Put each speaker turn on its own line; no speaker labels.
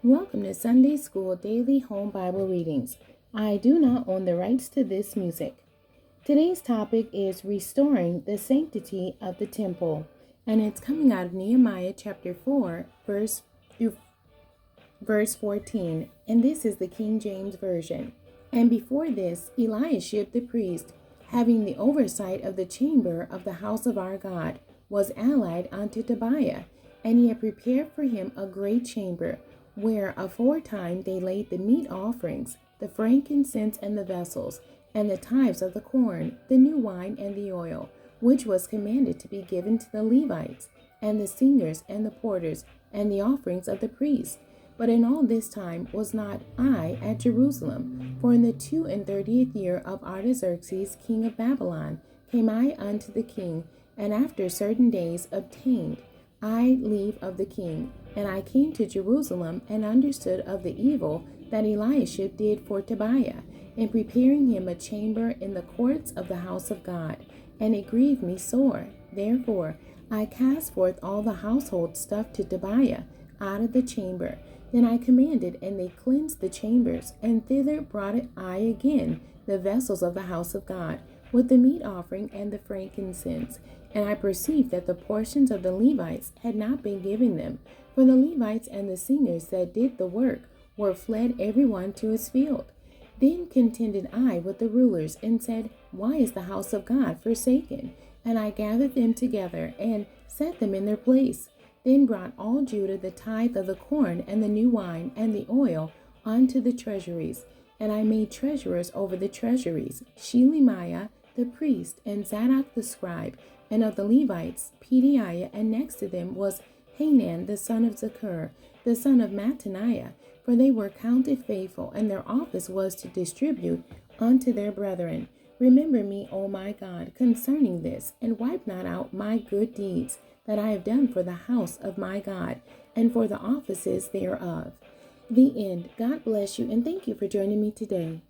Welcome to Sunday School Daily Home Bible Readings. I do not own the rights to this music. Today's topic is restoring the sanctity of the temple, and it's coming out of Nehemiah chapter 4, verse 14, and this is the King James Version. And before this, Eliashib the priest, having the oversight of the chamber of the house of our God, was allied unto Tobiah, and he had prepared for him a great chamber, where aforetime they laid the meat offerings, the frankincense and the vessels, and the tithes of the corn, the new wine and the oil, which was commanded to be given to the Levites, and the singers and the porters, and the offerings of the priests. But in all this time was not I at Jerusalem, for in the 32nd year of Artaxerxes king of Babylon came I unto the king, and after certain days obtained I leave of the king, and I came to Jerusalem, and understood of the evil that Eliashib did for Tobiah, in preparing him a chamber in the courts of the house of God, and it grieved me sore. Therefore I cast forth all the household stuff to Tobiah out of the chamber. Then I commanded, and they cleansed the chambers, and thither brought I again the vessels of the house of God, with the meat offering and the frankincense. And I perceived that the portions of the Levites had not been given them, for the Levites and the singers that did the work were fled every one to his field. Then contended I with the rulers, and said, Why is the house of God forsaken? And I gathered them together, and set them in their place. Then brought all Judah the tithe of the corn and the new wine and the oil unto the treasuries. And I made treasurers over the treasuries, Shelemiah the priest, and Zadok the scribe, and of the Levites, Pedaiah, and next to them was Hanan the son of Zakur, the son of Mattaniah, for they were counted faithful, and their office was to distribute unto their brethren. Remember me, O my God, concerning this, and wipe not out my good deeds that I have done for the house of my God, and for the offices thereof. The end. God bless you, and thank you for joining me today.